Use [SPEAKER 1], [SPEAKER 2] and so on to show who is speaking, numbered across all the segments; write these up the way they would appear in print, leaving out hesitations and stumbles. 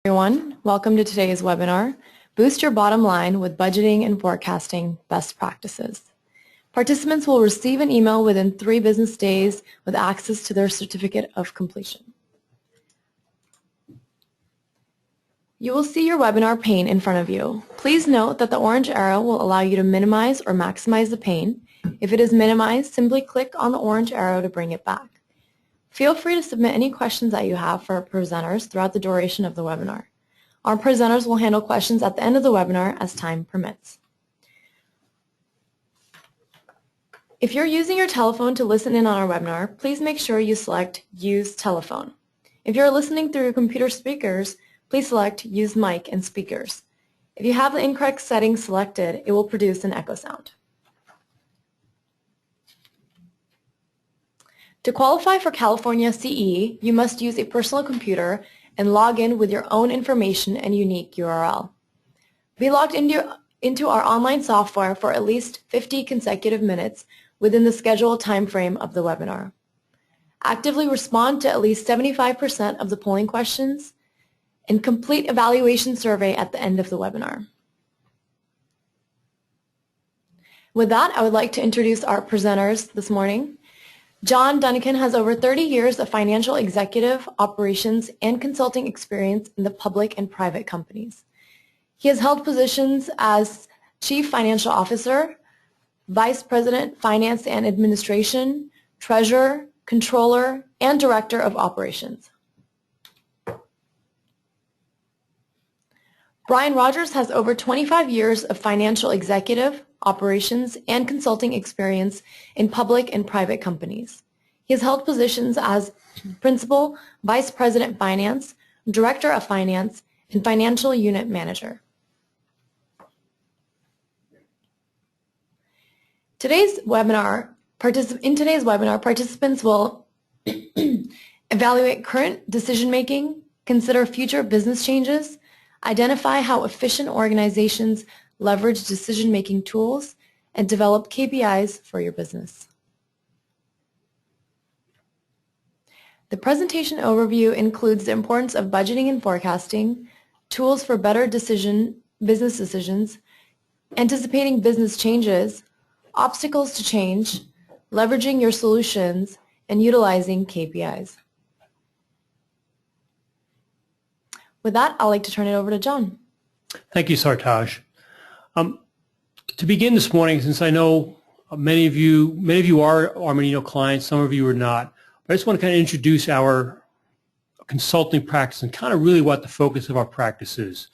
[SPEAKER 1] Everyone, welcome to today's webinar, Boost Your Bottom Line with Budgeting and Forecasting Best Practices. Participants will receive an email within 3 business days with access to their certificate of completion. You will see your webinar pane in front of you. Please note that the orange arrow will allow you to minimize or maximize the pane. If it is minimized, simply click on the orange arrow to bring it back. Feel free to submit any questions that you have for our presenters throughout the duration of the webinar. Our presenters will handle questions at the end of the webinar as time permits. If you're using your telephone to listen in on our webinar, please make sure you select Use Telephone. If you're listening through your computer speakers, please select Use Mic and Speakers. If you have the incorrect settings selected, it will produce an echo sound. To qualify for California CE, you must use a personal computer and log in with your own information and unique URL. Be logged into our online software for at least 50 consecutive minutes within the scheduled time frame of the webinar. Actively respond to at least 75% of the polling questions and complete evaluation survey at the end of the webinar. With that, I would like to introduce our presenters this morning. John Duncan has over 30 years of financial executive, operations, and consulting experience in the public and private companies. He has held positions as Chief Financial Officer, Vice President, Finance and Administration, Treasurer, Controller, and Director of Operations. Brian Rogers has over 25 years of financial executive, operations, and consulting experience in public and private companies. He has held positions as Principal, Vice President Finance, Director of Finance, and Financial Unit Manager. In today's webinar, participants will evaluate current decision-making, consider future business changes, identify how efficient organizations leverage decision-making tools, and develop KPIs for your business. The presentation overview includes the importance of budgeting and forecasting, tools for better business decisions, anticipating business changes, obstacles to change, leveraging your solutions, and utilizing KPIs. With that, I'd like to turn it over to John.
[SPEAKER 2] Thank you, Sartaj. To begin this morning, since I know many of you are Armanino clients, some of you are not, but I just want to kind of introduce our consulting practice and kind of really what the focus of our practice is.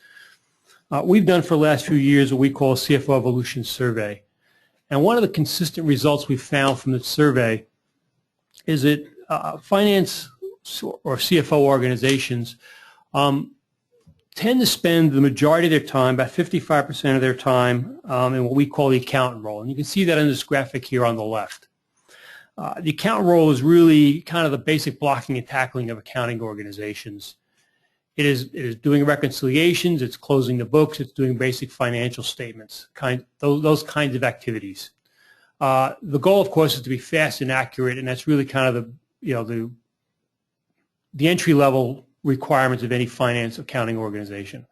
[SPEAKER 2] We've done for the last few years what we call a CFO Evolution Survey. And one of the consistent results we've found from the survey is that finance or CFO organizations tend to spend the majority of their time, about 55% of their time, in what we call the accountant role. And you can see that in this graphic here on the left. The accountant role is really kind of the basic blocking and tackling of accounting organizations. It is doing reconciliations, it's closing the books, it's doing basic financial statements, those kinds of activities. The goal, of course, is to be fast and accurate, and that's really kind of the entry-level requirements of any finance accounting organization.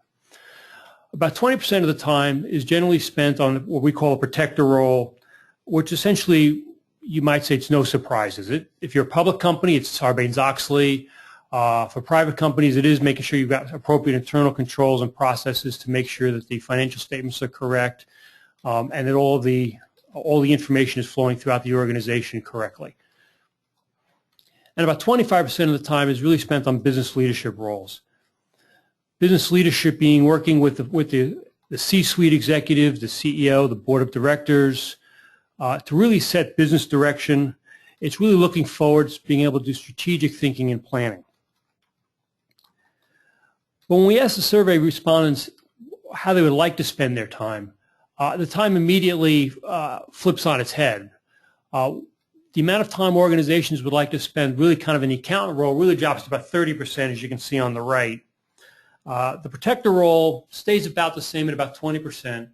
[SPEAKER 2] About 20% of the time is generally spent on what we call a protector role, which essentially you might say it's no surprises. If you're a public company, it's Sarbanes-Oxley. For private companies, it is making sure you've got appropriate internal controls and processes to make sure that the financial statements are correct and that all the information is flowing throughout the organization correctly. And about 25% of the time is really spent on business leadership roles. Business leadership being working with the C-suite executives, the CEO, the board of directors, to really set business direction. It's really looking forward to being able to do strategic thinking and planning. When we asked the survey respondents how they would like to spend their time, the time immediately flips on its head. The amount of time organizations would like to spend really kind of in the accountant role really drops to about 30%, as you can see on the right. The protector role stays about the same at about 20%,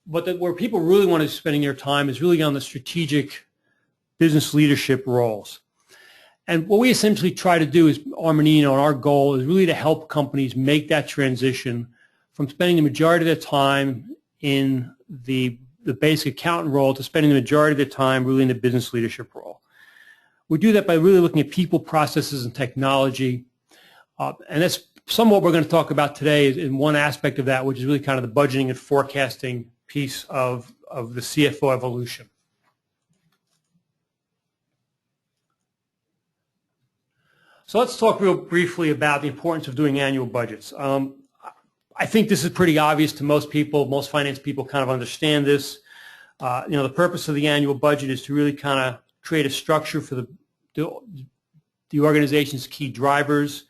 [SPEAKER 2] but where people really want to be spending their time is really on the strategic business leadership roles. And what we essentially try to do is, Armanino, and our goal is really to help companies make that transition from spending the majority of their time in the basic accountant role to spending the majority of their time really in the business leadership role. We do that by really looking at people, processes, and technology. And that's some of what we're going to talk about today in one aspect of that, which is really kind of the budgeting and forecasting piece of the CFO evolution. So let's talk real briefly about the importance of doing annual budgets. I think this is pretty obvious to most people. Most finance people kind of understand this. The purpose of the annual budget is to really kind of create a structure for the organization's key drivers,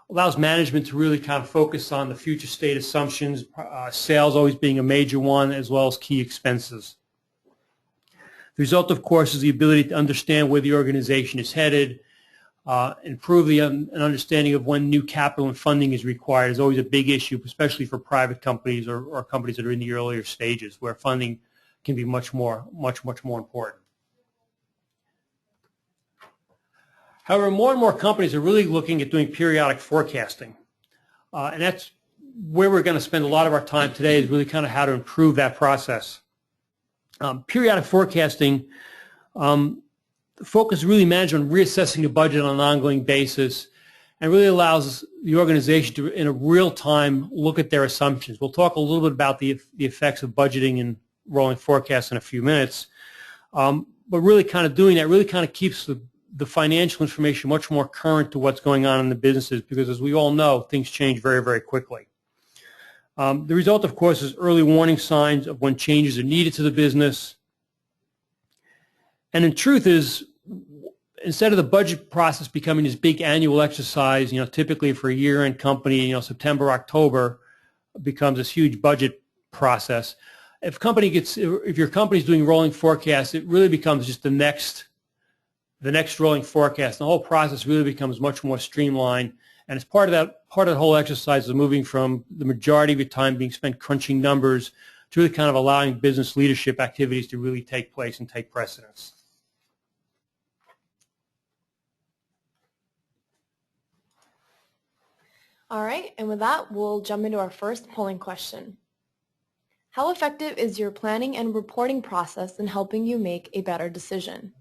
[SPEAKER 2] allows management to really kind of focus on the future state assumptions, sales always being a major one, as well as key expenses. The result, of course, is the ability to understand where the organization is headed, improve an understanding of when new capital and funding is required is always a big issue, especially for private companies or companies that are in the earlier stages where funding can be much more important. However, more and more companies are really looking at doing periodic forecasting. And that's where we're going to spend a lot of our time today, is really kind of how to improve that process. Periodic forecasting, the focus is really managed on reassessing the budget on an ongoing basis and really allows the organization to, in a real time, look at their assumptions. We'll talk a little bit about the effects of budgeting and rolling forecasts in a few minutes. But really kind of doing that really kind of keeps the financial information much more current to what's going on in the businesses, because as we all know, things change very, very quickly. The result, of course, is early warning signs of when changes are needed to the business. And the truth is, instead of the budget process becoming this big annual exercise, typically for a year-end company, September, October becomes this huge budget process. If your company's doing rolling forecasts, it really becomes just the next rolling forecast. The whole process really becomes much more streamlined. And as part of that whole exercise is moving from the majority of your time being spent crunching numbers to really kind of allowing business leadership activities to really take place and take precedence.
[SPEAKER 1] All right, and with that, we'll jump into our first polling question. How effective is your planning and reporting process in helping you make a better decision?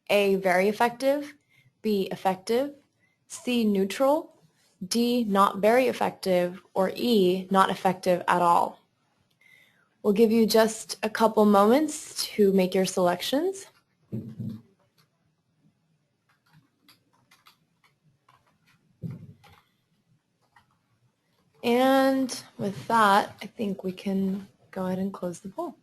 [SPEAKER 1] A, very effective, B, effective, C, neutral, D, not very effective, or E, not effective at all. We'll give you just a couple moments to make your selections. And with that, I think we can go ahead and close the poll.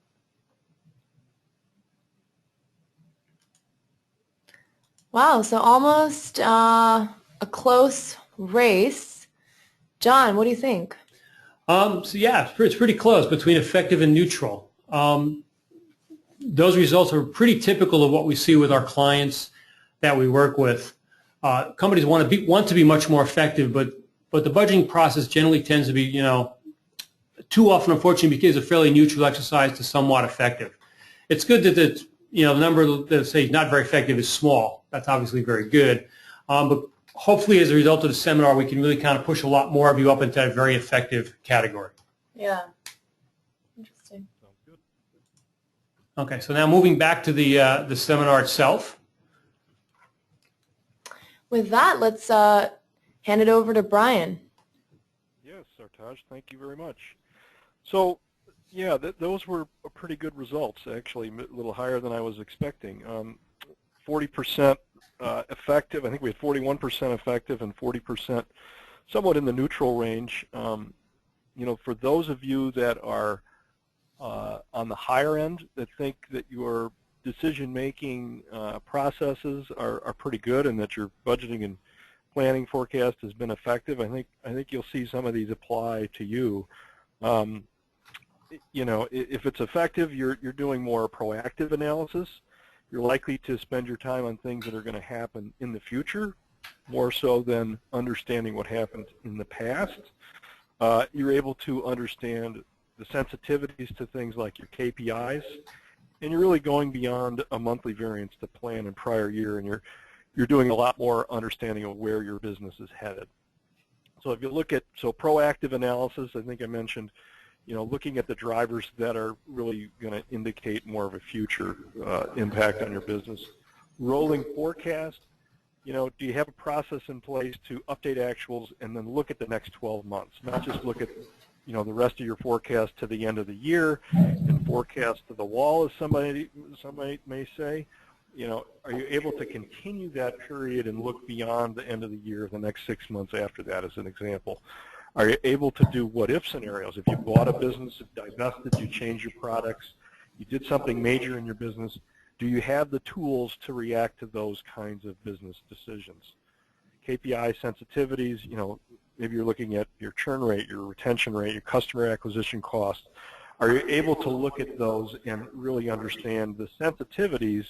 [SPEAKER 1] Wow, so almost a close race. John, what do you think?
[SPEAKER 2] So yeah, it's pretty close between effective and neutral. Those results are pretty typical of what we see with our clients that we work with. Companies want to be much more effective, but the budgeting process generally tends to be, too often, unfortunately, because a fairly neutral exercise to somewhat effective. It's good that the number that say not very effective is small. That's obviously very good. But hopefully, as a result of the seminar, we can really kind of push a lot more of you up into that very effective category.
[SPEAKER 1] Yeah. Interesting.
[SPEAKER 3] Sounds good.
[SPEAKER 2] Okay, so now moving back to the seminar itself.
[SPEAKER 1] With that, let's hand it over to Brian.
[SPEAKER 3] Yes, Sartaj, thank you very much. So, yeah, those were pretty good results, actually, a little higher than I was expecting. 40% effective. I think we had 41% effective and 40% somewhat in the neutral range. For those of you that are on the higher end, that think that your decision-making processes are pretty good and that your budgeting and planning forecast has been effective, I think you'll see some of these apply to you. If it's effective, you're doing more proactive analysis. You're likely to spend your time on things that are going to happen in the future, more so than understanding what happened in the past. You're able to understand the sensitivities to things like your KPIs, and you're really going beyond a monthly variance to plan in prior year, and you're doing a lot more understanding of where your business is headed. So if you look at, proactive analysis, I think I mentioned, looking at the drivers that are really going to indicate more of a future impact on your business. Rolling forecast, do you have a process in place to update actuals and then look at the next 12 months, not just look at, the rest of your forecast to the end of the year and forecast to the wall, as somebody may say. Are you able to continue that period and look beyond the end of the year, the next 6 months after that, as an example? Are you able to do what-if scenarios? If you bought a business, divested, you changed your products, you did something major in your business, do you have the tools to react to those kinds of business decisions? KPI sensitivities, maybe you're looking at your churn rate, your retention rate, your customer acquisition cost. Are you able to look at those and really understand the sensitivities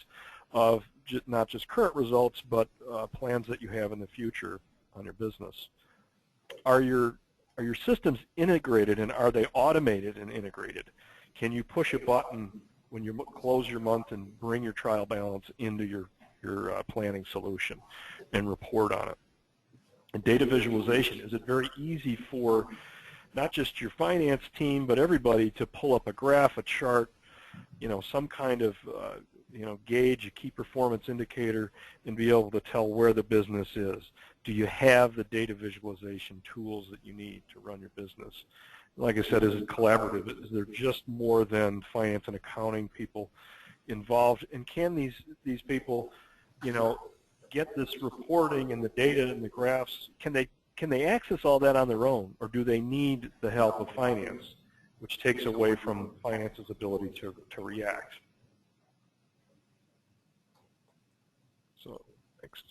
[SPEAKER 3] of not just current results, but plans that you have in the future on your business? Are your systems integrated, and are they automated and integrated? Can you push a button when you close your month and bring your trial balance into your planning solution and report on it? And data visualization, is it very easy for not just your finance team, but everybody to pull up a graph, a chart, some kind of gauge, a key performance indicator, and be able to tell where the business is? Do you have the data visualization tools that you need to run your business? Like I said, is it collaborative? Is there just more than finance and accounting people involved? And can these people, get this reporting and the data and the graphs? Can they access all that on their own, or do they need the help of finance, which takes away from finance's ability to react? So next.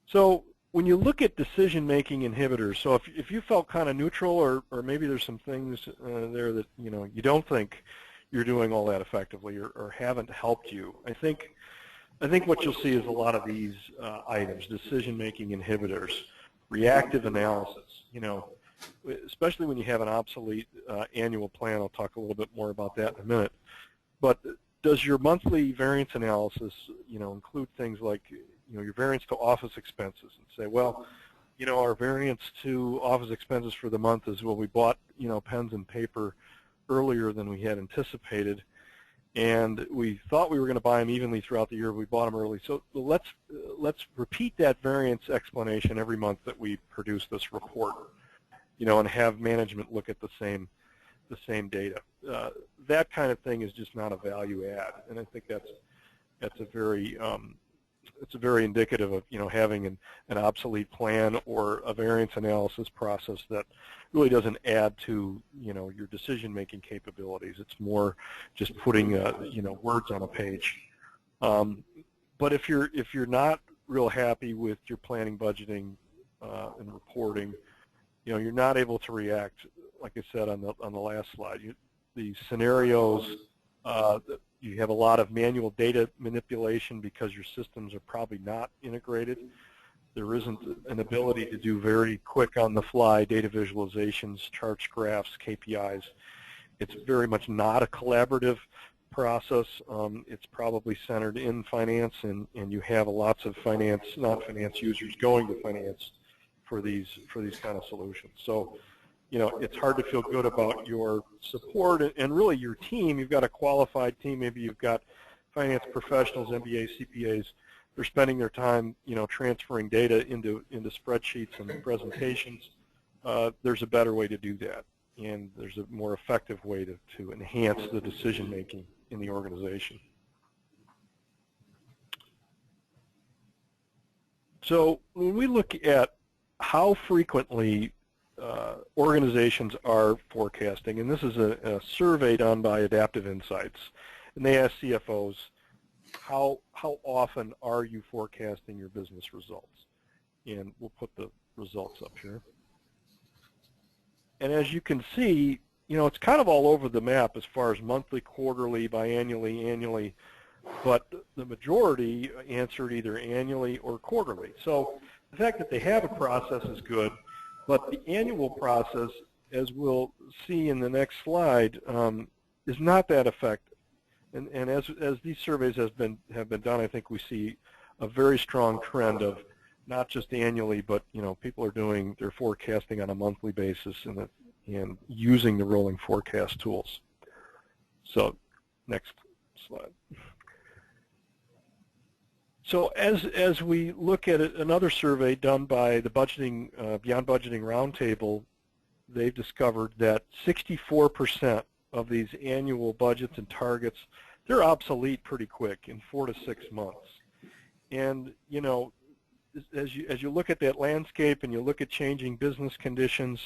[SPEAKER 3] So when you look at decision-making inhibitors, so if you felt kind of neutral, or maybe there's some things there that you don't think you're doing all that effectively, or haven't helped you, I think what you'll see is a lot of these items: decision-making inhibitors, reactive analysis. Especially when you have an obsolete annual plan. I'll talk a little bit more about that in a minute. But does your monthly variance analysis, include things like, your variance to office expenses, and say, well, our variance to office expenses for the month is, well, we bought, pens and paper earlier than we had anticipated, and we thought we were going to buy them evenly throughout the year. We bought them early. So let's repeat that variance explanation every month that we produce this report, and have management look at the same data. That kind of thing is just not a value add, and I think that's a very it's very indicative of having an obsolete plan or a variance analysis process that really doesn't add to your decision-making capabilities. It's more just putting words on a page. But if you're not real happy with your planning, budgeting, and reporting, you're not able to react, like I said on the last slide. The scenarios, you have a lot of manual data manipulation because your systems are probably not integrated. There isn't an ability to do very quick on-the-fly data visualizations, charts, graphs, KPIs. It's very much not a collaborative process. It's probably centered in finance, and you have lots of finance, non-finance users going to finance for these kind of solutions. So, it's hard to feel good about your support and really your team. You've got a qualified team. Maybe you've got finance professionals, MBAs, CPAs. They're spending their time, transferring data into spreadsheets and presentations. There's a better way to do that, and there's a more effective way to enhance the decision-making in the organization. So when we look at how frequently organizations are forecasting, and this is a survey done by Adaptive Insights, and they ask CFOs, how often are you forecasting your business results? And we'll put the results up here. And as you can see, it's kind of all over the map as far as monthly, quarterly, biannually, annually, but the majority answered either annually or quarterly. So the fact that they have a process is good, but the annual process, as we'll see in the next slide, is not that effective. And as these surveys have been done, I think we see a very strong trend of not just annually, but people are doing their forecasting on a monthly basis and using the rolling forecast tools. So next slide. So as we look at another survey done by the budgeting Beyond Budgeting Roundtable, they've discovered that 64% of these annual budgets and targets, they're obsolete pretty quick in 4 to 6 months. And as you look at that landscape and you look at changing business conditions,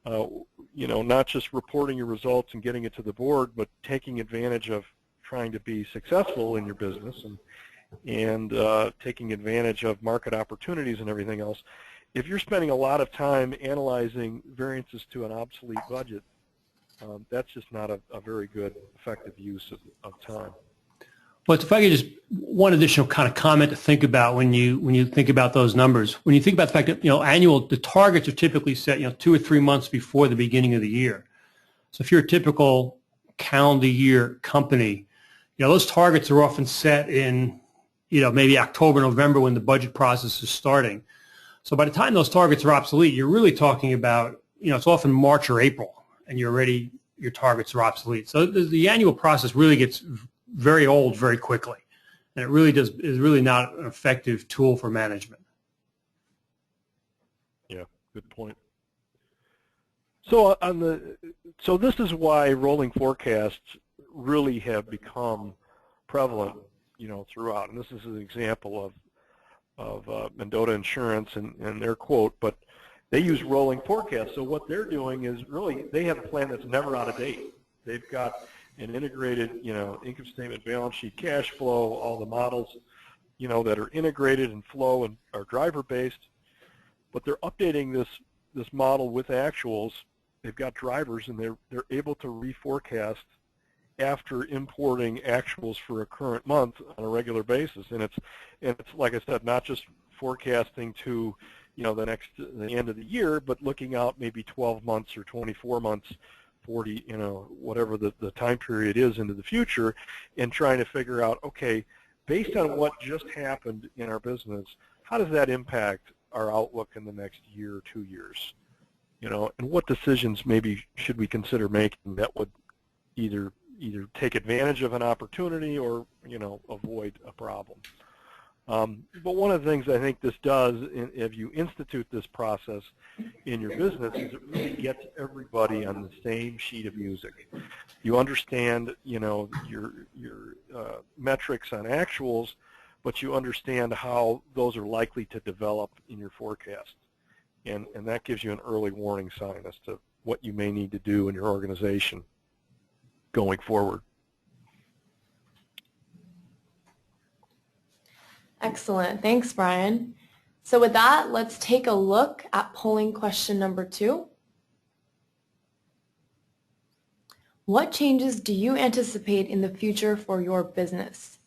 [SPEAKER 3] not just reporting your results and getting it to the board, but taking advantage of trying to be successful in your business and taking advantage of market opportunities and everything else. If you're spending a lot of time analyzing variances to an obsolete budget, that's just not a very good, effective use of time.
[SPEAKER 2] Well, if I could just one additional kind of comment to think about when you think about those numbers. When you think about the fact that the targets are typically set 2 or 3 months before the beginning of the year. So if you're a typical calendar year company, those targets are often set in maybe October, November when the budget process is starting. So by the time those targets are obsolete, you're really talking about it's often March or April, and your targets are obsolete. So the annual process really gets very old very quickly, and it really is really not an effective tool for management.
[SPEAKER 3] Yeah, good point. So so this is why rolling forecasts really have become prevalent, throughout. And this is an example of Mendota Insurance and their quote, but they use rolling forecasts. So what they're doing is really they have a plan that's never out of date. They've got an integrated, income statement, balance sheet, cash flow, all the models, that are integrated and flow and are driver-based. But they're updating this model with actuals. They've got drivers, and they're able to reforecast after importing actuals for a current month on a regular basis. And it's like I said, not just forecasting to the end of the year, but looking out maybe 12 months or 24 months, 40, whatever the time period is into the future, and trying to figure out, okay, based on what just happened in our business, how does that impact our outlook in the next year or 2 years? And what decisions maybe should we consider making that would either take advantage of an opportunity or avoid a problem. But one of the things I think this does, if you institute this process in your business, is it really gets everybody on the same sheet of music. You understand your metrics on actuals, but you understand how those are likely to develop in your forecast, and that gives you an early warning sign as to what you may need to do in your organization going forward.
[SPEAKER 1] Excellent. Thanks, Brian. So with that, let's take a look at polling question number 2. What changes do you anticipate in the future for your business?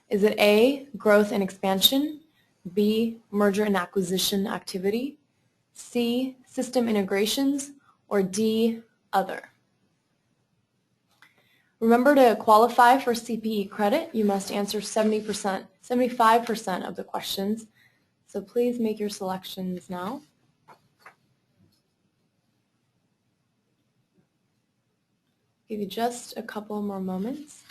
[SPEAKER 1] Is it A, growth and expansion, B, merger and acquisition activity, C, system integrations, or D, other? Remember, to qualify for CPE credit, you must answer 75% of the questions. So please make your selections now. Give you just a couple more moments.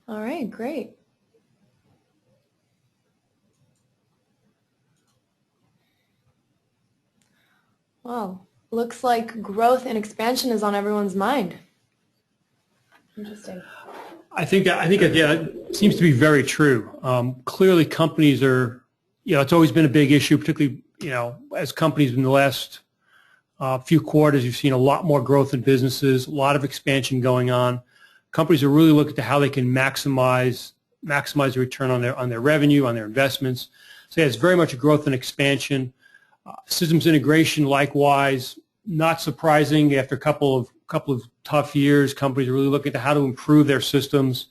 [SPEAKER 1] All right, great. Well, looks like growth and expansion is on everyone's mind. Interesting.
[SPEAKER 2] I think it seems to be very true. Clearly, companies are, it's always been a big issue, particularly, as companies in the last few quarters, you've seen a lot more growth in businesses, a lot of expansion going on. Companies are really looking to how they can maximize the return on their revenue, on their investments. So yeah, it's very much a growth and expansion. Systems integration, likewise, not surprising. After a couple of tough years, companies are really looking at how to improve their systems.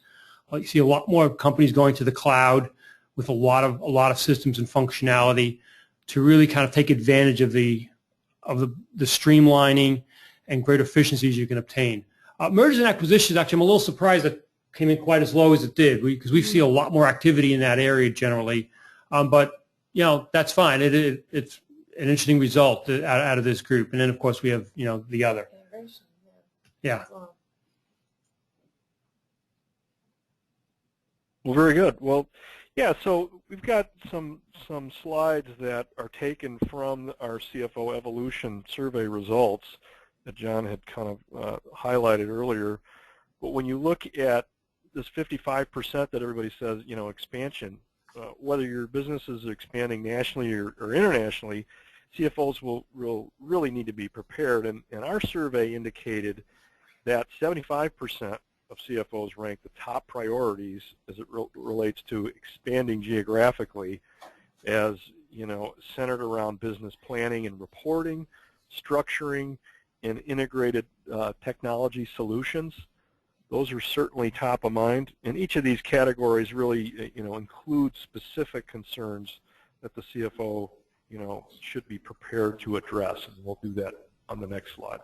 [SPEAKER 2] You see a lot more companies going to the cloud with a lot of systems and functionality to really kind of take advantage of the the streamlining and great efficiencies you can obtain. Mergers and acquisitions, actually, I'm a little surprised that came in quite as low as it did, because we see a lot more activity in that area generally. But that's fine. It's an interesting result out of this group. And then, of course, we have the other. Yeah.
[SPEAKER 3] Well, very good. Well, yeah, so we've got some slides that are taken from our CFO Evolution survey results that John had kind of highlighted earlier. But when you look at this 55% that everybody says, expansion, whether your business is expanding nationally or internationally, CFOs will really need to be prepared. And our survey indicated that 75% of CFOs rank the top priorities as it relates to expanding geographically as, centered around business planning and reporting, structuring, and integrated technology solutions. Those are certainly top of mind. And each of these categories really, include specific concerns that the CFO, should be prepared to address. And we'll do that on the next slide.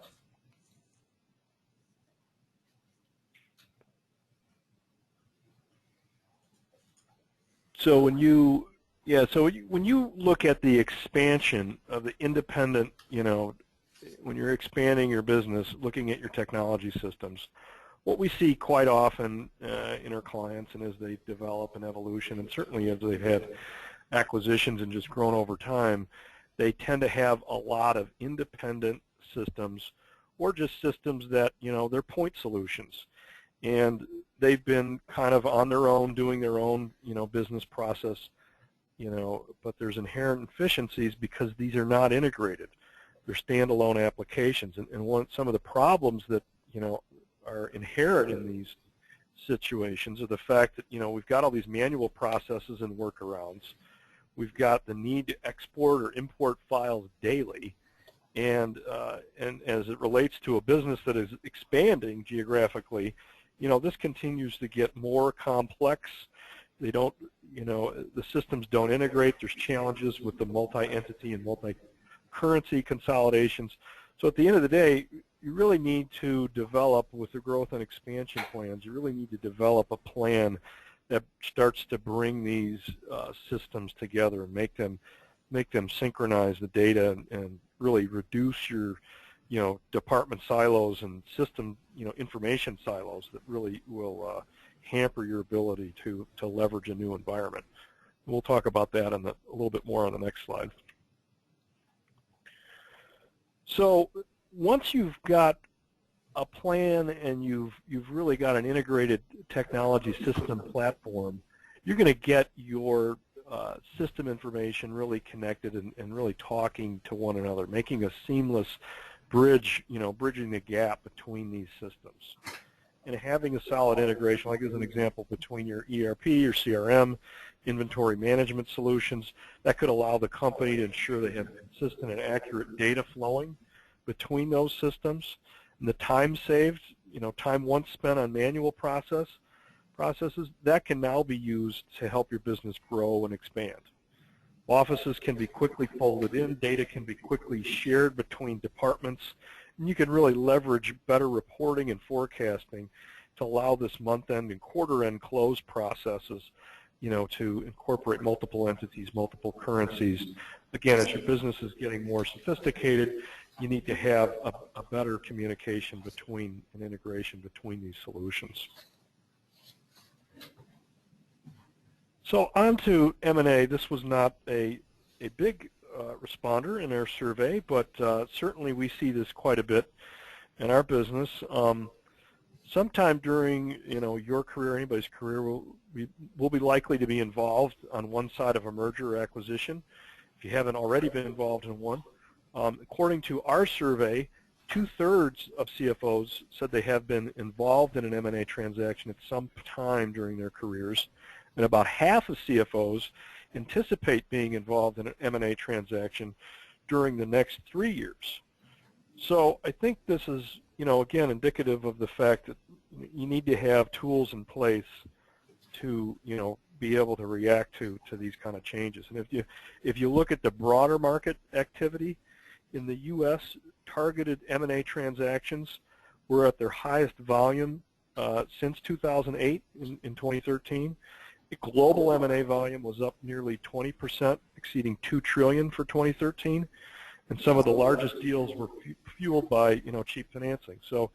[SPEAKER 3] So when you look at the expansion of the independent, when you're expanding your business, looking at your technology systems, what we see quite often in our clients, and as they develop an evolution, and certainly as they've had acquisitions and just grown over time, they tend to have a lot of independent systems, or just systems that, they're point solutions. And they've been kind of on their own, doing their own, business process, but there's inherent efficiencies because these are not integrated. They're standalone applications. And some of the problems that, are inherent in these situations are the fact that, we've got all these manual processes and workarounds. We've got the need to export or import files daily. And as it relates to a business that is expanding geographically, this continues to get more complex. They don't, the systems don't integrate. There's challenges with the multi-entity and multi-currency consolidations. So at the end of the day, you really need to develop, with the growth and expansion plans, you really need to develop a plan that starts to bring these systems together and make them synchronize the data and really reduce your department silos and system information silos that really will hamper your ability to leverage a new environment. We'll talk about that a little bit more on the next slide. So once you've got a plan and you've really got an integrated technology system platform, you're going to get your system information really connected and really talking to one another, making a seamless bridge, bridging the gap between these systems. And having a solid integration, like as an example, between your ERP, your CRM, inventory management solutions, that could allow the company to ensure they have consistent and accurate data flowing between those systems. And the time saved, time once spent on manual processes, that can now be used to help your business grow and expand. Offices can be quickly folded in, data can be quickly shared between departments, and you can really leverage better reporting and forecasting to allow this month-end and quarter-end close processes, to incorporate multiple entities, multiple currencies. Again, as your business is getting more sophisticated, you need to have a better communication between and integration between these solutions. So on to M&A. This was not a big responder in our survey, but certainly we see this quite a bit in our business. Sometime during your career, anybody's career, we'll be likely to be involved on one side of a merger or acquisition if you haven't already been involved in one. According to our survey, 2/3 of CFOs said they have been involved in an M&A transaction at some time during their careers, and about half of CFOs anticipate being involved in an M&A transaction during the next 3 years. So I think this is, again, indicative of the fact that you need to have tools in place to, be able to react to these kind of changes. And if you look at the broader market activity, in the U.S., targeted M&A transactions were at their highest volume since 2008 in 2013. The global M&A volume was up nearly 20%, exceeding $2 trillion for 2013. And some of the largest deals were fueled by, cheap financing. So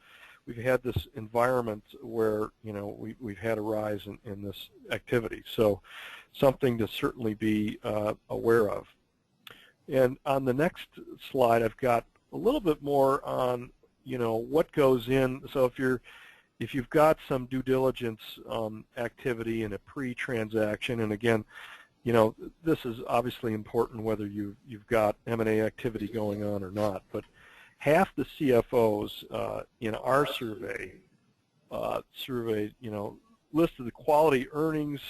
[SPEAKER 3] we've had this environment where, we've had a rise in this activity. So something to certainly be aware of. And on the next slide, I've got a little bit more on, what goes in. So if you've got some due diligence activity in a pre-transaction, and again, this is obviously important whether you've got M&A activity going on or not, but half the CFOs in our survey surveyed, listed the quality earnings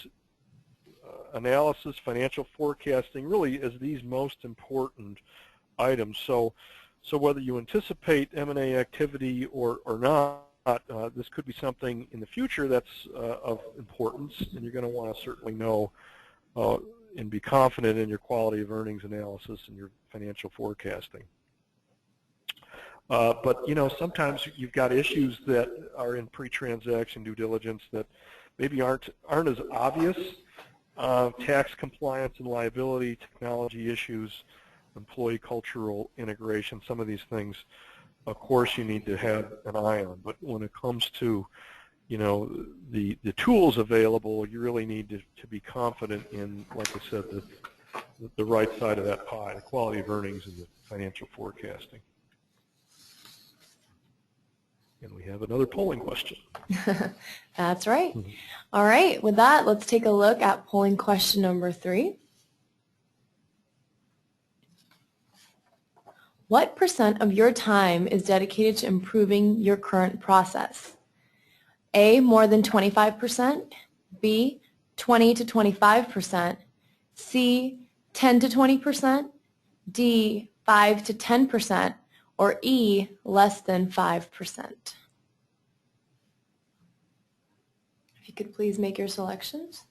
[SPEAKER 3] analysis, financial forecasting, really as these most important items. So whether you anticipate M&A activity or not, this could be something in the future that's of importance, and you're going to want to certainly know and be confident in your quality of earnings analysis and your financial forecasting. But sometimes you've got issues that are in pre-transaction due diligence that maybe aren't as obvious. Tax compliance and liability, technology issues, employee cultural integration, some of these things, of course, you need to have an eye on. But when it comes to the tools available, you really need to be confident in, like I said, the right side of that pie, the quality of earnings and the financial forecasting. And we have another polling question.
[SPEAKER 1] That's right. All right, with that, let's take a look at polling question number 3. What % of your time is dedicated to improving your current process? A, more than 25%, B, 20 to 25%, C, 10 to 20%, D, 5 to 10%, or E, less than 5%. If you could please make your selections.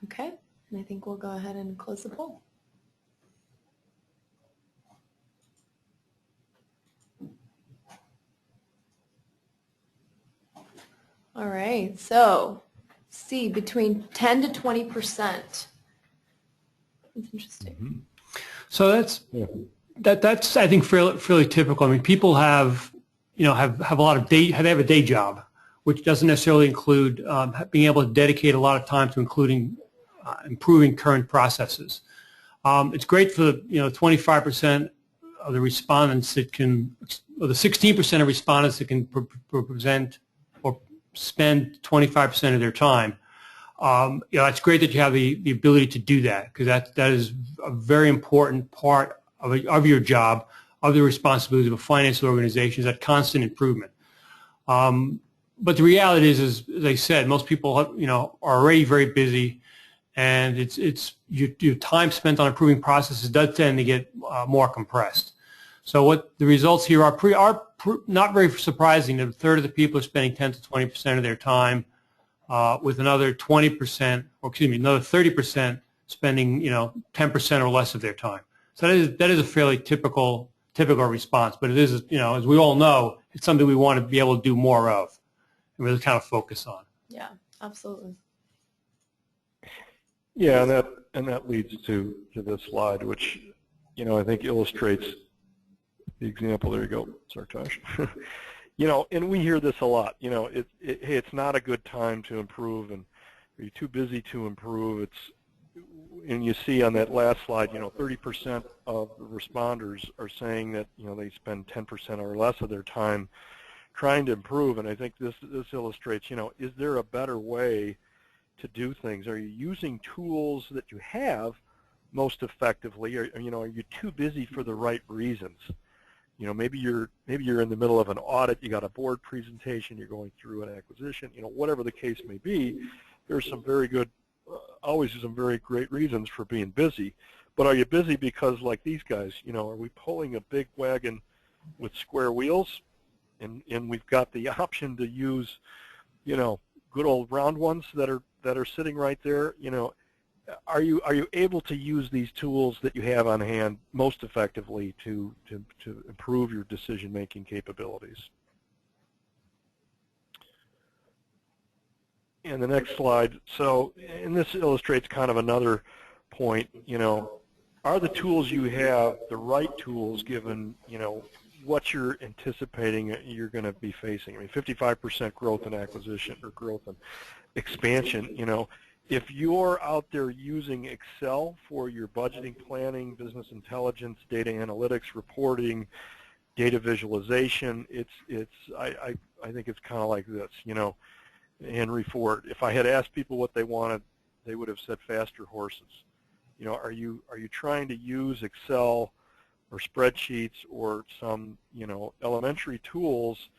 [SPEAKER 1] Okay, and I think we'll go ahead and close the poll. All right, so C, between 10 to 20%. That's interesting.
[SPEAKER 2] Mm-hmm. So that's I think fairly typical. I mean, people have have a lot of they have a day job, which doesn't necessarily include being able to dedicate a lot of time to improving current processes. It's great for 25% of the respondents that can, or the 16% of respondents that can present or spend 25% of their time. It's great that you have the ability to do that, because that is a very important part of your job, of the responsibility of a financial organization, is that constant improvement. But the reality is, as I said, most people are already very busy, and it's your time spent on improving processes does tend to get more compressed. So what the results here are not very surprising. That a third of the people are spending 10 to 20% of their time, with another 20%, or excuse me, another 30% spending 10% or less of their time. So that is a fairly typical response. But it is, as we all know, it's something we want to be able to do more of and really kind of focus on.
[SPEAKER 1] Yeah, absolutely.
[SPEAKER 3] Yeah, and that leads to this slide, which I think illustrates the example. There you go, Sartosh. And we hear this a lot. It's not a good time to improve, and are you too busy to improve? And you see on that last slide, 30% of the responders are saying that they spend 10% or less of their time trying to improve. And I think this illustrates, is there a better way to do things? Are you using tools that you have most effectively? Or are you too busy for the right reasons? Maybe you're in the middle of an audit, you got a board presentation, you're going through an acquisition, whatever the case may be. There's some very good, always some very great reasons for being busy. But are you busy because, like these guys, are we pulling a big wagon with square wheels, and we've got the option to use good old round ones that are sitting right there, are you able to use these tools that you have on hand most effectively to improve your decision-making capabilities? And the next slide. So, and this illustrates kind of another point. Are the tools you have the right tools given what you're anticipating you're going to be facing? I mean, 55% growth and acquisition or growth and expansion. If you're out there using Excel for your budgeting, planning, business intelligence, data analytics, reporting, data visualization, I think it's kind of like this, Henry Ford. If I had asked people what they wanted, they would have said faster horses. Are you trying to use Excel or spreadsheets or some elementary tools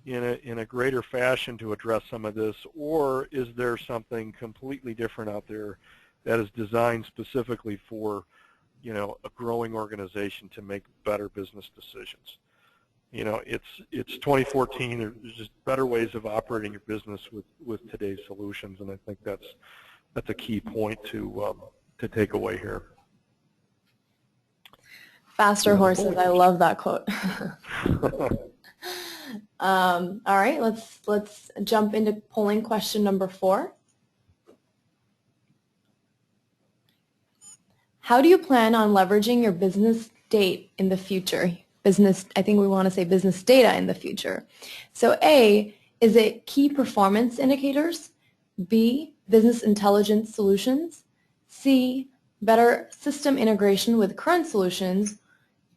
[SPEAKER 3] in a greater fashion to address some of this, or is there something completely different out there that is designed specifically for a growing organization to make better business decisions? It's 2014. There's just better ways of operating your business with today's solutions, and I think that's a key point to take away here.
[SPEAKER 1] Faster horses. I love that quote. All right, let's jump into polling question number 4. How do you plan on leveraging your business data in the future? I think we want to say business data in the future. So A, is it key performance indicators? B, business intelligence solutions? C, better system integration with current solutions?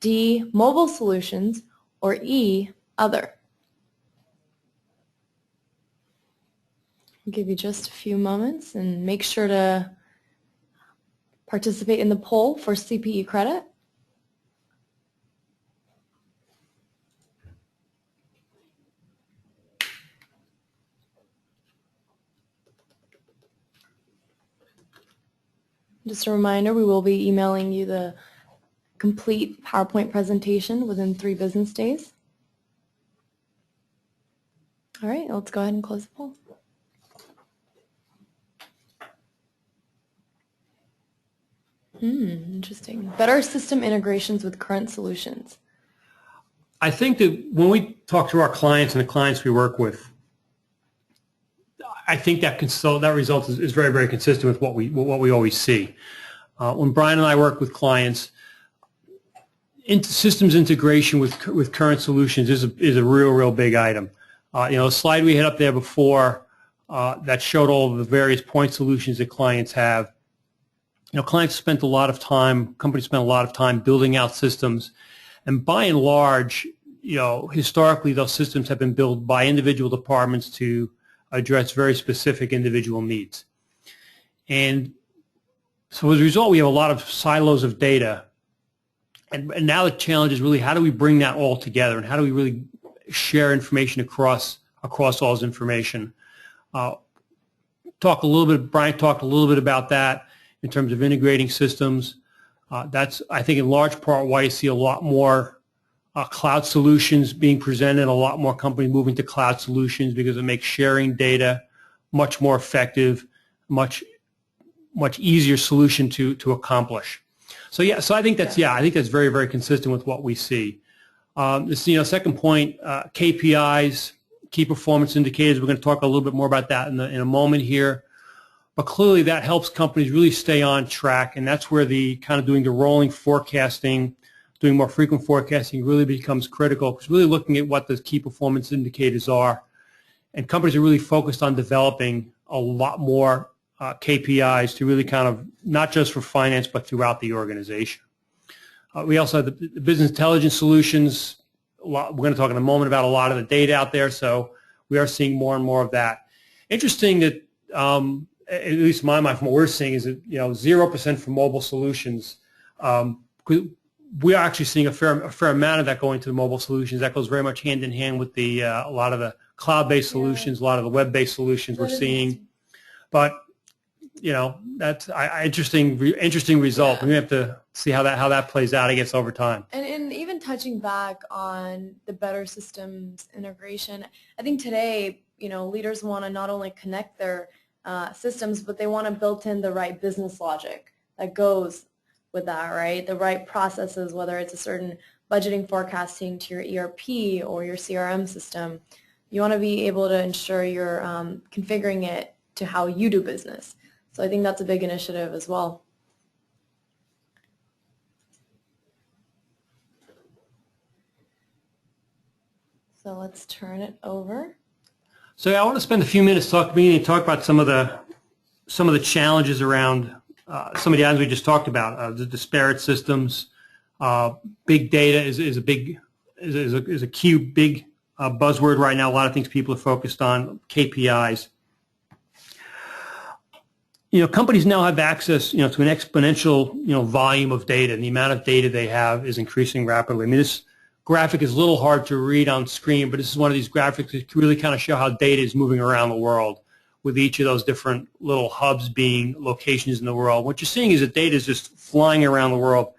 [SPEAKER 1] D, mobile solutions? Or E, other? I'll give you just a few moments and make sure to participate in the poll for CPE credit. Just a reminder, we will be emailing you the complete PowerPoint presentation within 3 business days. All right, let's go ahead and close the poll. Interesting. Better system integrations with current solutions.
[SPEAKER 2] I think that when we talk to our clients and the clients we work with, I think that result is very, very consistent with what we always see. When Brian and I work with clients, systems integration with current solutions is a real big item. A slide we had up there before that showed all of the various point solutions that clients have. Clients spent a lot of time, companies spent a lot of time building out systems, and by and large, historically those systems have been built by individual departments to address very specific individual needs. And so as a result, we have a lot of silos of data. And now the challenge is really how do we bring that all together, and how do we really share information across all this information? Brian talked a little bit about that in terms of integrating systems. That's, I think, in large part why you see a lot more cloud solutions being presented, a lot more companies moving to cloud solutions, because it makes sharing data much more effective, much easier solution to accomplish. So I think that's very, very consistent with what we see. Second point, KPIs, key performance indicators. We're going to talk a little bit more about that in a moment here. But clearly that helps companies really stay on track, and that's where the kind of doing the rolling forecasting, doing more frequent forecasting really becomes critical, because really looking at what the key performance indicators are, and companies are really focused on developing a lot more KPIs to really kind of, not just for finance, but throughout the organization. We also have the business intelligence solutions. We're going to talk in a moment about a lot of the data out there, so we are seeing more and more of that. Interesting that, at least in my mind, from what we're seeing, is that 0% for mobile solutions. We are actually seeing a fair amount of that going to the mobile solutions. That goes very much hand in hand with a lot of the cloud-based solutions, a lot of the web-based solutions we're seeing. But that's interesting result. We have to see how that plays out, I guess, over time.
[SPEAKER 1] And even touching back on the better systems integration, I think today leaders want to not only connect their systems, but they want to build in the right business logic that goes with that, right? The right processes, whether it's a certain budgeting forecasting to your ERP or your CRM system. You want to be able to ensure you're configuring it to how you do business. So I think that's a big initiative as well. So let's turn it over.
[SPEAKER 2] So I want to spend a few minutes talking about some of the challenges around some of the items we just talked about. The disparate systems, big data is a key big buzzword right now. A lot of things people are focused on. KPIs. Companies now have access, to an exponential, volume of data, and the amount of data they have is increasing rapidly. I mean, this graphic is a little hard to read on screen, but this is one of these graphics that really kind of show how data is moving around the world, with each of those different little hubs being locations in the world. What you're seeing is that data is just flying around the world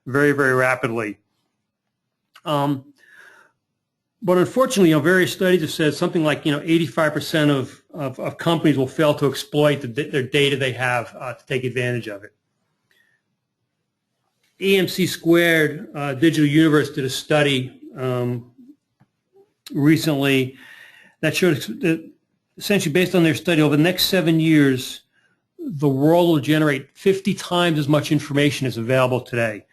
[SPEAKER 2] very, very rapidly. But unfortunately, various studies have said something like 85% of companies will fail to exploit their data they have to take advantage of it. EMC Squared Digital Universe did a study recently that showed that essentially, based on their study, over the next 7 years, the world will generate 50 times as much information as available today.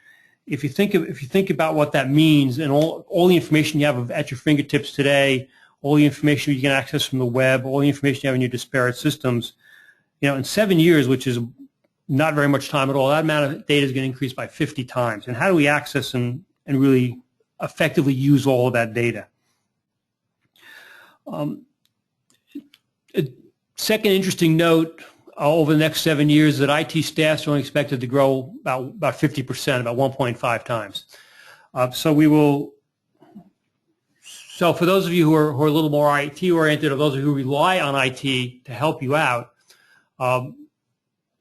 [SPEAKER 2] If you think about what that means, and all the information you have at your fingertips today, all the information you can access from the web, all the information you have in your disparate systems, in 7 years, which is not very much time at all, that amount of data is going to increase by 50 times. And how do we access and really effectively use all of that data? A second interesting note over the next 7 years is that IT staffs are only expected to grow about 50%, about 1.5 times. So for those of you who are a little more IT oriented, or those of you who rely on IT to help you out,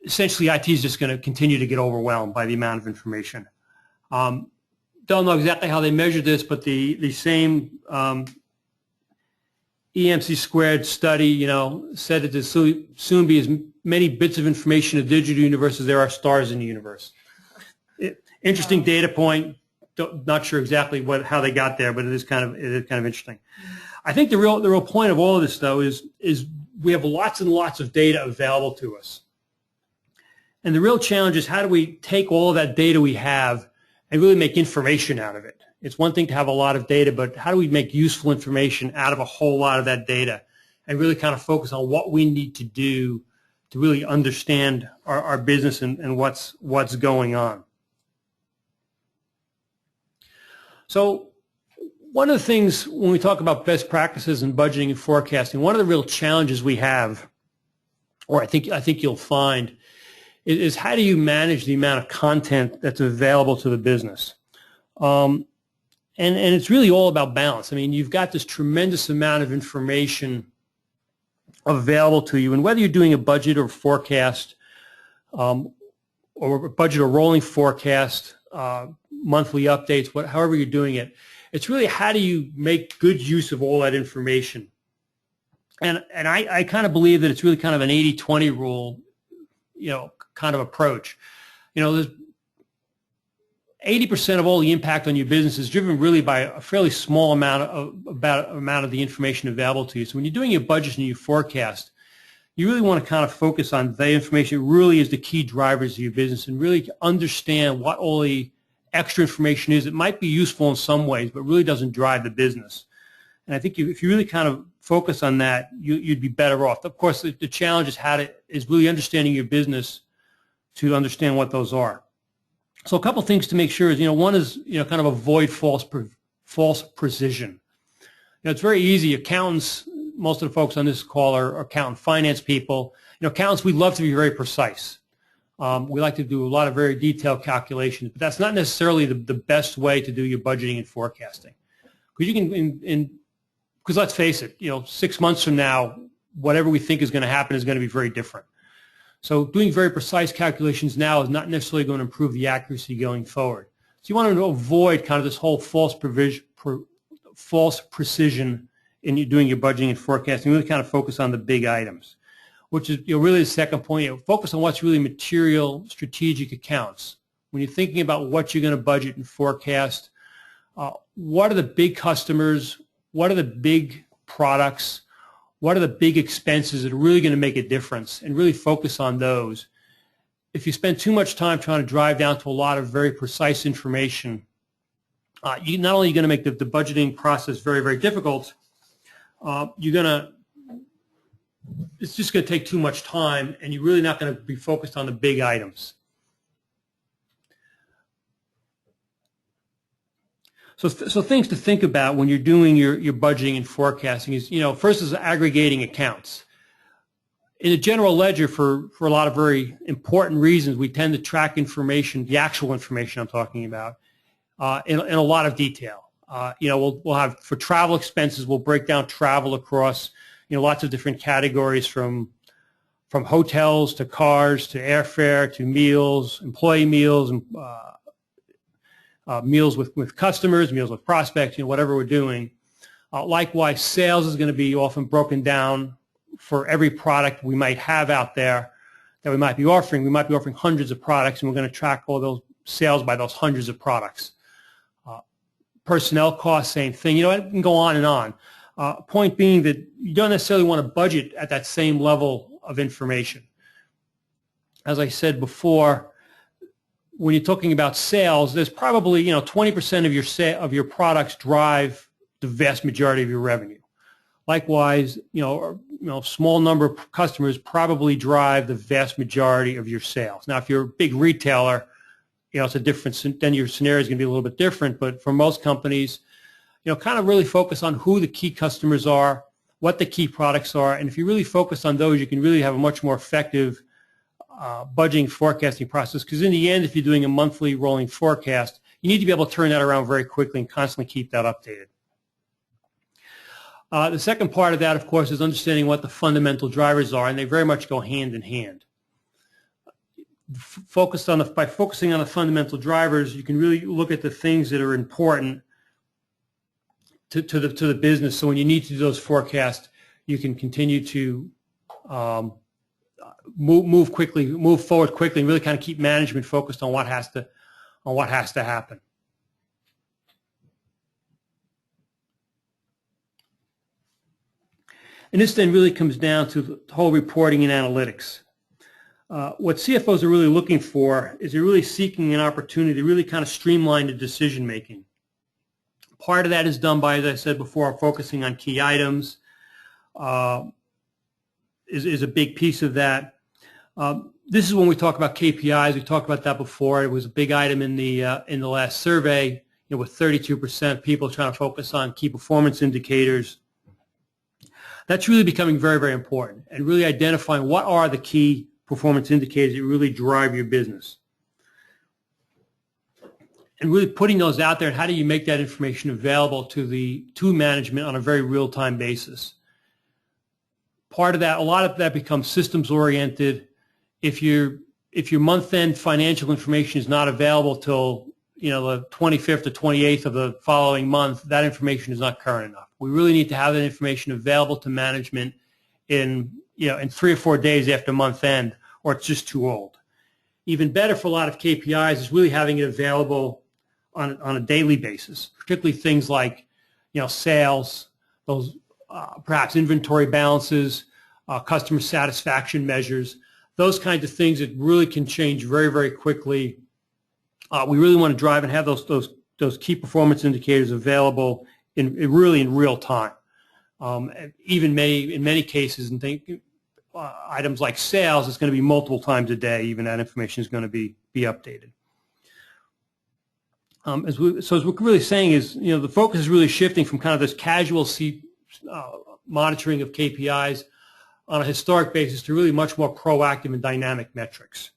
[SPEAKER 2] essentially IT is just going to continue to get overwhelmed by the amount of information. Don't know exactly how they measured this, but the same EMC Squared study, said that there'll soon be as many bits of information in the digital universe as there are stars in the universe. Interesting data point. Not sure exactly how they got there, but it is kind of interesting. I think the real point of all of this, though, is we have lots and lots of data available to us, and the real challenge is how do we take all of that data we have and really make information out of it. It's one thing to have a lot of data, but how do we make useful information out of a whole lot of that data and really kind of focus on what we need to do to really understand our business and what's going on. So one of the things when we talk about best practices in budgeting and forecasting, one of the real challenges we have, or I think you'll find, is how do you manage the amount of content that's available to the business? And it's really all about balance. I mean, you've got this tremendous amount of information available to you, and whether you're doing a budget or forecast, or a budget or rolling forecast, monthly updates, however you're doing it, it's really how do you make good use of all that information. And I kind of believe that it's really kind of an 80-20 rule, kind of approach. There's 80% of all the impact on your business is driven really by a fairly small amount of the information available to you. So when you're doing your budget and your forecast, you really want to kind of focus on the information that really is the key drivers of your business and really understand what all the extra information is. It might be useful in some ways, but really doesn't drive the business. And I think if you really kind of focus on that, you'd be better off. Of course, the challenge is really understanding your business to understand what those are. So a couple things to make sure is, one is, kind of avoid false precision. It's very easy. Accountants, most of the folks on this call are accountant finance people. Accountants, we love to be very precise. We like to do a lot of very detailed calculations, but that's not necessarily the best way to do your budgeting and forecasting. Because you can, because let's face it, 6 months from now, whatever we think is going to happen is going to be very different. So doing very precise calculations now is not necessarily going to improve the accuracy going forward. So you want to avoid kind of this whole false precision in you doing your budgeting and forecasting, really kind of focus on the big items, which is really the second point. Focus on what's really material strategic accounts. When you're thinking about what you're going to budget and forecast, what are the big customers, what are the big products, what are the big expenses that are really going to make a difference, and really focus on those. If you spend too much time trying to drive down to a lot of very precise information, you not only are going to make the budgeting process very, very difficult, it's just going to take too much time, and you're really not going to be focused on the big items. So things to think about when you're doing your budgeting and forecasting is, first is aggregating accounts. In the general ledger, for a lot of very important reasons, we tend to track information, the actual information I'm talking about, in a lot of detail. We'll have, for travel expenses, we'll break down travel across, lots of different categories, from hotels to cars to airfare to meals, employee meals, and meals with customers, meals with prospects, whatever we're doing. Likewise, sales is going to be often broken down for every product we might have out there that we might be offering. We might be offering hundreds of products, and we're going to track all those sales by those hundreds of products. Personnel costs, same thing. It can go on and on. Point being that you don't necessarily want to budget at that same level of information. As I said before, when you're talking about sales, there's probably 20% of your products drive the vast majority of your revenue. Likewise, a small number of customers probably drive the vast majority of your sales. Now, if you're a big retailer, it's a different, then your scenario is going to be a little bit different. But for most companies, kind of really focus on who the key customers are, what the key products are, and if you really focus on those, you can really have a much more effective budgeting forecasting process. Because in the end, if you're doing a monthly rolling forecast, you need to be able to turn that around very quickly and constantly keep that updated. The second part of that, of course, is understanding what the fundamental drivers are, and they very much go hand in hand. By focusing on the fundamental drivers, you can really look at the things that are important to the business. So when you need to do those forecasts, you can continue to move forward quickly, and really kind of keep management focused on what has to happen. And this then really comes down to the whole reporting and analytics. What CFOs are really looking for is they're really seeking an opportunity to really kind of streamline the decision making. Part of that is done by, as I said before, focusing on key items is a big piece of that. This is when we talk about KPIs. We talked about that before. It was a big item in the last survey, with 32% of people trying to focus on key performance indicators. That's really becoming very, very important, and really identifying what are the key performance indicators that really drive your business. And really putting those out there, and how do you make that information available to management on a very real-time basis. Part of that, a lot of that becomes systems oriented. If your month-end financial information is not available till the 25th or 28th of the following month, that information is not current enough. We really need to have that information available to management in 3 or 4 days after month end, or it's just too old. Even better for a lot of KPIs is really having it available on a daily basis, particularly things like sales, those perhaps inventory balances, customer satisfaction measures, those kinds of things that really can change very, very quickly. We really want to drive and have those key performance indicators available in real time. Even in many cases, and items like sales, it's going to be multiple times a day. Even that information is going to be updated. As we're really saying is, the focus is really shifting from kind of this casual monitoring of KPIs on a historic basis to really much more proactive and dynamic metrics.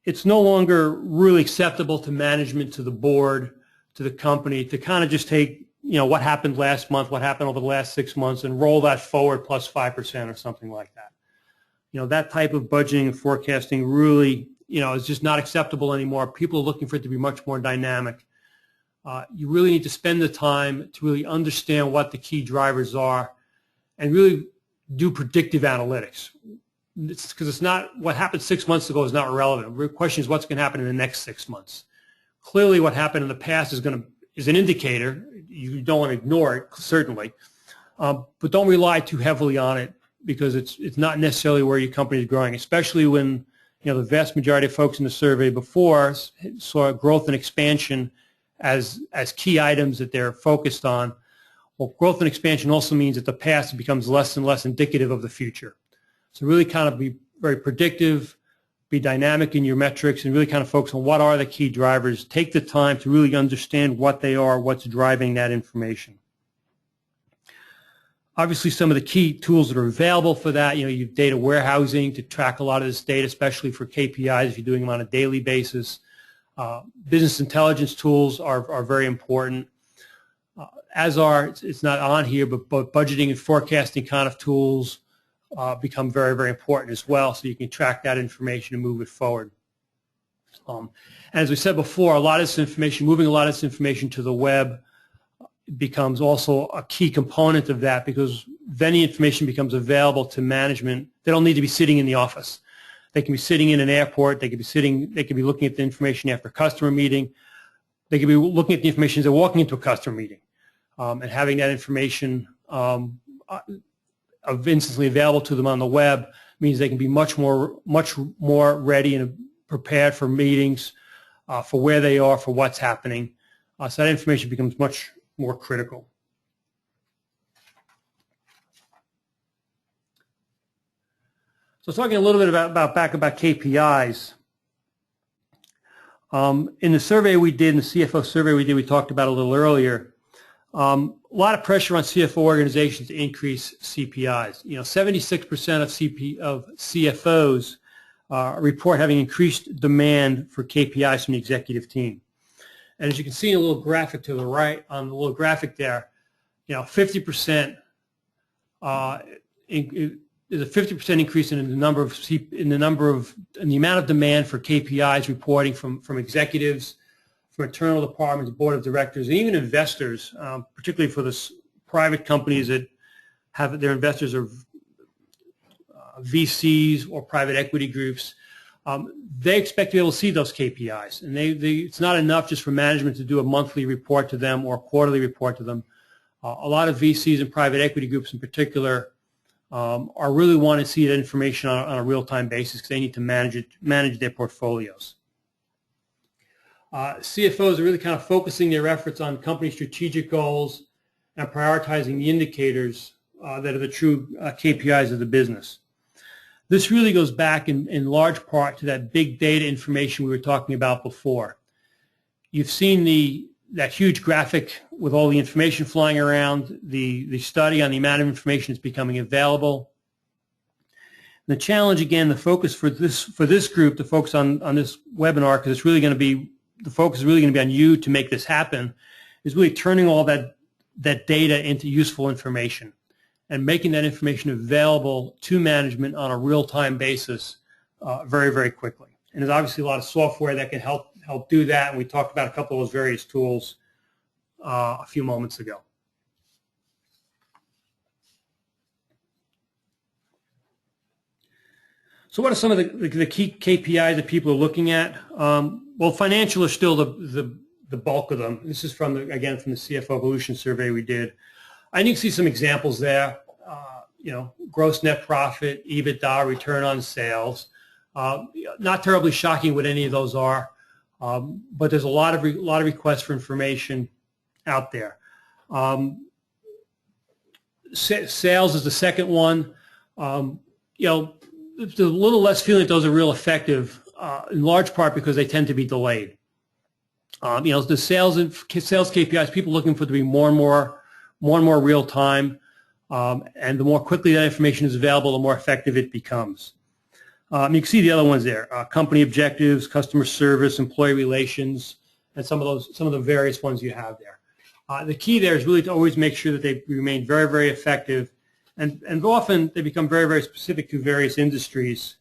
[SPEAKER 2] It's no longer really acceptable to management, to the board, to the company to kind of just take, what happened last month, what happened over the last 6 months, and roll that forward plus 5% or something like that. That type of budgeting and forecasting really, is just not acceptable anymore. People are looking for it to be much more dynamic. you really need to spend the time to really understand what the key drivers are and really do predictive analytics. Because it's not what happened 6 months ago is not relevant. The question is what's going to happen in the next 6 months. Clearly, what happened in the past is an indicator. You don't want to ignore it, certainly, but don't rely too heavily on it because it's not necessarily where your company is growing, especially when the vast majority of folks in the survey before saw growth and expansion as key items that they're focused on. Well, growth and expansion also means that the past becomes less and less indicative of the future. So really kind of be very predictive, be dynamic in your metrics, and really kind of focus on what are the key drivers. Take the time to really understand what they are, what's driving that information. Obviously, some of the key tools that are available for that, you have data warehousing to track a lot of this data, especially for KPIs if you're doing them on a daily basis. Business intelligence tools are very important, it's not on here, but budgeting and forecasting kind of tools become very, very important as well, so you can track that information and move it forward. And as we said before, moving a lot of this information to the web becomes also a key component of that, because then the information becomes available to management. They don't need to be sitting in the office. They can be sitting in an airport. They could be looking at the information after a customer meeting. They could be looking at the information as they're walking into a customer meeting, and having that information instantly available to them on the web means they can be much more ready and prepared for meetings, for where they are, for what's happening. So that information becomes much more critical. So talking a little bit about KPIs. In the survey we did, in the CFO survey we talked about a little earlier, a lot of pressure on CFO organizations to increase CPIs. 76% of CFOs report having increased demand for KPIs from the executive team. And as you can see in a little graphic to the right, on the little graphic there, 50% there's a 50% increase in the amount of demand for KPIs reporting from executives, from internal departments, board of directors, and even investors, particularly for the private companies that have their investors are VCs or private equity groups. They expect to be able to see those KPIs, and it's not enough just for management to do a monthly report to them or a quarterly report to them. A lot of VCs and private equity groups in particular are really wanting to see that information on a real-time basis because they need to manage their portfolios. CFOs are really kind of focusing their efforts on company strategic goals and prioritizing the indicators that are the true KPIs of the business. This really goes back in large part to that big data information we were talking about before. You've seen that huge graphic with all the information flying around, the study on the amount of information that's becoming available. The challenge, again, the focus for this group, the focus on this webinar, because it's really going to be, the focus is really going to be on you to make this happen, is really turning all that data into useful information and making that information available to management on a real-time basis very, very quickly. And there's obviously a lot of software that can help do that, and we talked about a couple of those various tools a few moments ago. So what are some of the key KPIs that people are looking at? Well, financial are still the bulk of them. This is again from the CFO Evolution survey we did. I think you see some examples there. Gross net profit, EBITDA, return on sales. Not terribly shocking what any of those are, but there's a lot of requests for information out there. Sales is the second one. There's a little less feeling that those are real effective, in large part because they tend to be delayed. The sales KPIs, people looking for it to be more and more real time, and the more quickly that information is available, the more effective it becomes. You can see the other ones there: company objectives, customer service, employee relations, and some of the various ones you have there. The key there is really to always make sure that they remain very, very effective, and often they become very, very specific to various industries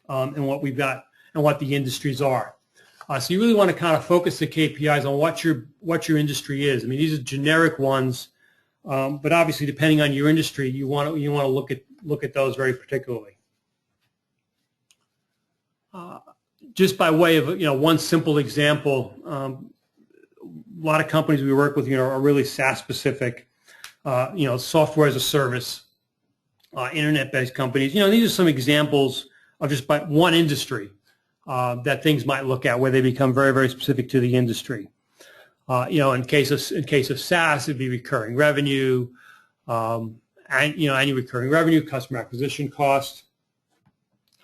[SPEAKER 2] and what we've got and what the industries are. So you really want to kind of focus the KPIs on what your industry is. I mean, these are generic ones, but obviously depending on your industry, you want to look at those very particularly. Just by way of one simple example, a lot of companies we work with are really SaaS specific, software as a service, internet-based companies. These are some examples of just by one industry that things might look at where they become very, very specific to the industry. In case of SaaS, it'd be recurring revenue, annual recurring revenue, customer acquisition cost.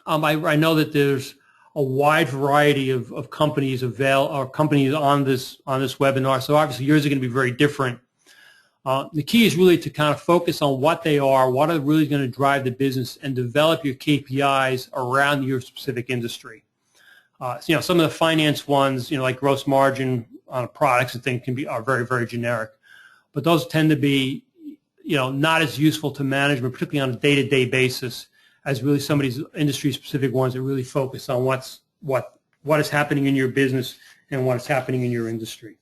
[SPEAKER 2] I know that there's a wide variety of companies companies on this webinar. So obviously yours are going to be very different. The key is really to kind of focus on what they are, what are really going to drive the business, and develop your KPIs around your specific industry. Some of the finance ones, like gross margin on products and things are very, very generic. But those tend to be, not as useful to management, particularly on a day-to-day basis, as really some of these industry-specific ones that really focus on what is happening in your business and what is happening in your industry.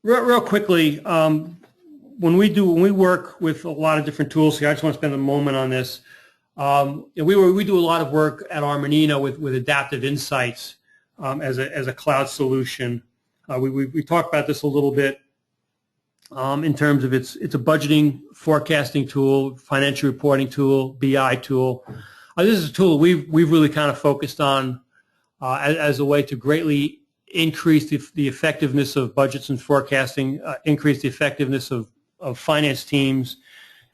[SPEAKER 2] Real quickly, when we work with a lot of different tools here, I just want to spend a moment on this. We do a lot of work at Armanino with Adaptive Insights as a cloud solution. We talked about this a little bit. In terms of it's a budgeting, forecasting tool, financial reporting tool, BI tool. This is a tool we've really kind of focused on as a way to greatly increase the effectiveness of budgets and forecasting, increase the effectiveness of finance teams,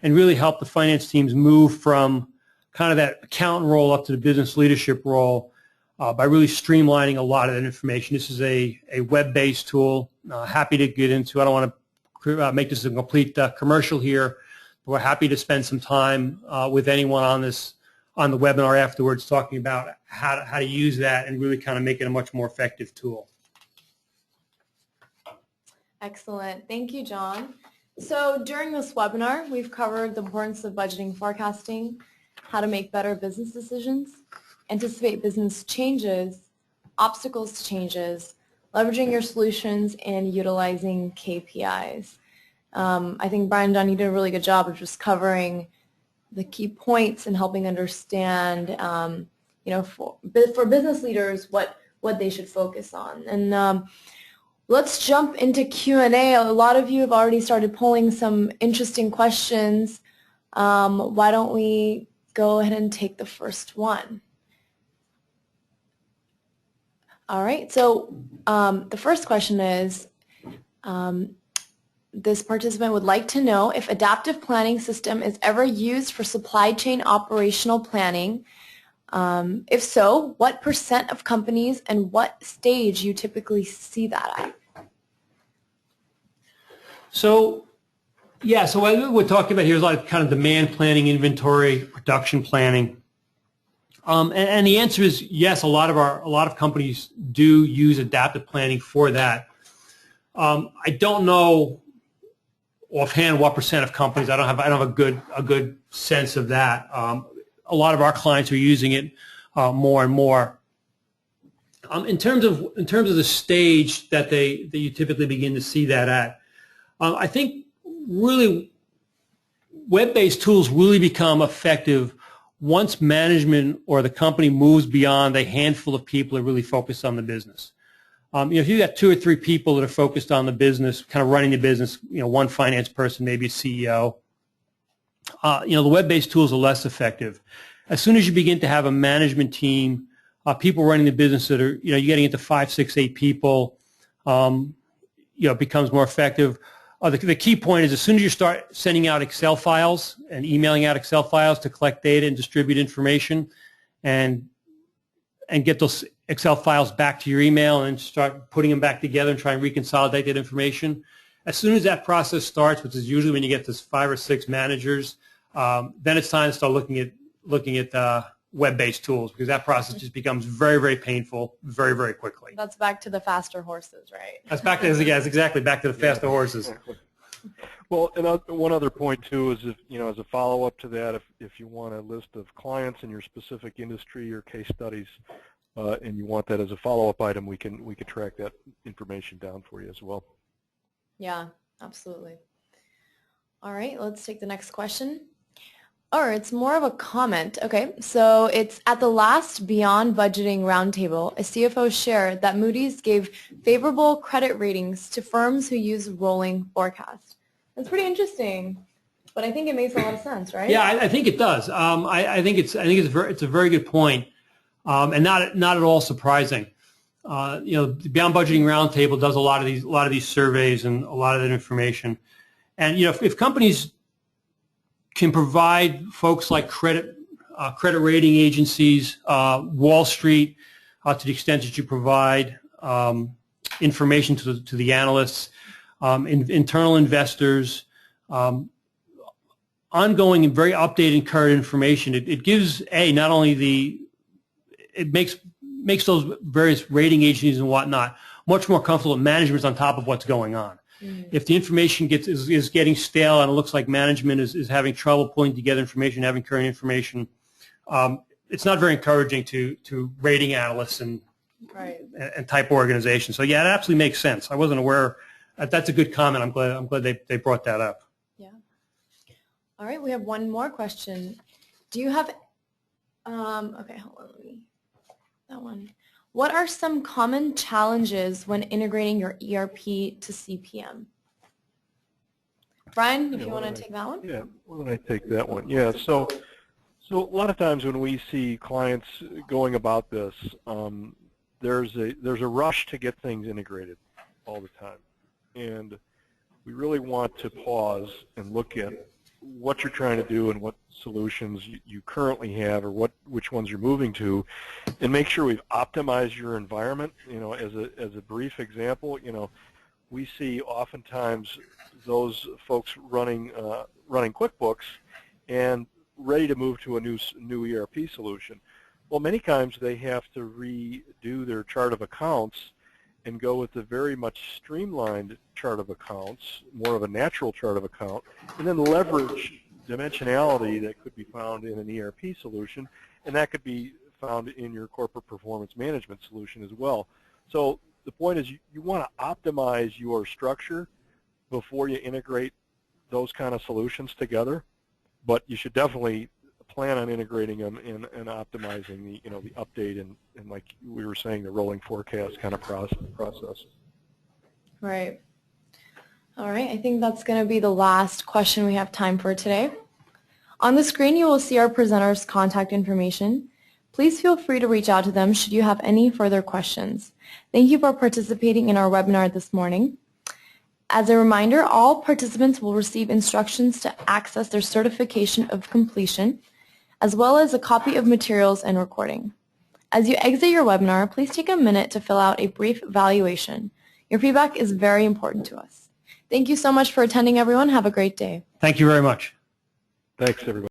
[SPEAKER 2] and really help the finance teams move from kind of that accountant role up to the business leadership role by really streamlining a lot of that information. This is a web-based tool. Happy to get into. I don't want to make this a complete commercial here. We're happy to spend some time with anyone on the webinar afterwards, talking about how to use that and really kind of make it a much more effective tool.
[SPEAKER 1] Excellent. Thank you, John. So during this webinar, we've covered the importance of budgeting, forecasting, how to make better business decisions, anticipate business changes, obstacles to changes, leveraging your solutions, and utilizing KPIs. I think, Brian, John, you did a really good job of just covering the key points and helping understand, for business leaders, what they should focus on. And let's jump into Q&A. A lot of you have already started pulling some interesting questions. Why don't we go ahead and take the first one? All right, so the first question is, this participant would like to know if adaptive planning system is ever used for supply chain operational planning. If so, what % of companies and what stage you typically see that at?
[SPEAKER 2] So, yeah, so what we're talking about here is like kind of demand planning, inventory, production planning. And the answer is yes. A lot of companies do use adaptive planning for that. I don't know offhand what % of companies. I don't have a good sense of that. A lot of our clients are using it more and more. In terms of the stage that you typically begin to see that at, I think really web-based tools really become effective once management or the company moves beyond a handful of people that really focus on the business. If you've got 2 or 3 people that are focused on the business, kind of running the business, one finance person, maybe a CEO, the web-based tools are less effective. As soon as you begin to have a management team, people running the business that are, you're getting into 5, 6, 8 people, it becomes more effective. The key point is as soon as you start sending out Excel files and emailing out Excel files to collect data and distribute information and get those Excel files back to your email and start putting them back together and try and reconsolidate that information, as soon as that process starts, which is usually when you get to 5 or 6 managers, then it's time to start looking at web-based tools, because that process just becomes very, very painful very, very quickly.
[SPEAKER 1] That's back to the faster horses, right?
[SPEAKER 2] That's exactly back to the faster horses.
[SPEAKER 3] Well, and one other point too is if as a follow-up to that, if you want a list of clients in your specific industry or case studies, and you want that as a follow-up item, we can track that information down for you as well.
[SPEAKER 1] Yeah, absolutely. All right, let's take the next question. Or it's more of a comment. Okay, so it's at the last Beyond Budgeting Roundtable, a CFO shared that Moody's gave favorable credit ratings to firms who use rolling forecast. That's pretty interesting, but I think it makes a lot of sense, right?
[SPEAKER 2] Yeah, I think it does. I think it's a very good point, and not at all surprising. The Beyond Budgeting Roundtable does a lot of these surveys and a lot of that information, and if companies can provide folks like credit rating agencies, Wall Street, to the extent that you provide information to the analysts, internal investors, ongoing and very updated and current information. It gives not only it makes those various rating agencies and whatnot much more comfortable that management's on top of what's going on. If the information is getting stale and it looks like management is having trouble pulling together information, having current information, it's not very encouraging to rating analysts and type organizations. So yeah, it absolutely makes sense. I wasn't aware. That's a good comment. I'm glad they brought that up.
[SPEAKER 1] Yeah. All right, we have one more question. Do you have? Okay, hold on. Let me. That one. What are some common challenges when integrating your ERP to CPM? Brian, if you want to take that one.
[SPEAKER 3] Yeah, why don't I take that one? Yeah, so a lot of times when we see clients going about this, there's a rush to get things integrated all the time, and we really want to pause and look at what you're trying to do and what solutions you currently have, or which ones you're moving to, and make sure we've optimized your environment. As a brief example, we see oftentimes those folks running QuickBooks and ready to move to a new ERP solution. Well, many times they have to redo their chart of accounts and go with a very much streamlined chart of accounts, more of a natural chart of account, and then leverage dimensionality that could be found in an ERP solution, and that could be found in your corporate performance management solution as well. So the point is you want to optimize your structure before you integrate those kind of solutions together, but you should definitely plan on integrating them and optimizing the update and like we were saying, the rolling forecast kind of process.
[SPEAKER 1] Right. All right, I think that's going to be the last question we have time for today. On the screen, you will see our presenters' contact information. Please feel free to reach out to them should you have any further questions. Thank you for participating in our webinar this morning. As a reminder, all participants will receive instructions to access their certification of completion, as well as a copy of materials and recording. As you exit your webinar, please take a minute to fill out a brief evaluation. Your feedback is very important to us. Thank you so much for attending, everyone. Have a great day.
[SPEAKER 2] Thank you very much.
[SPEAKER 3] Thanks, everybody.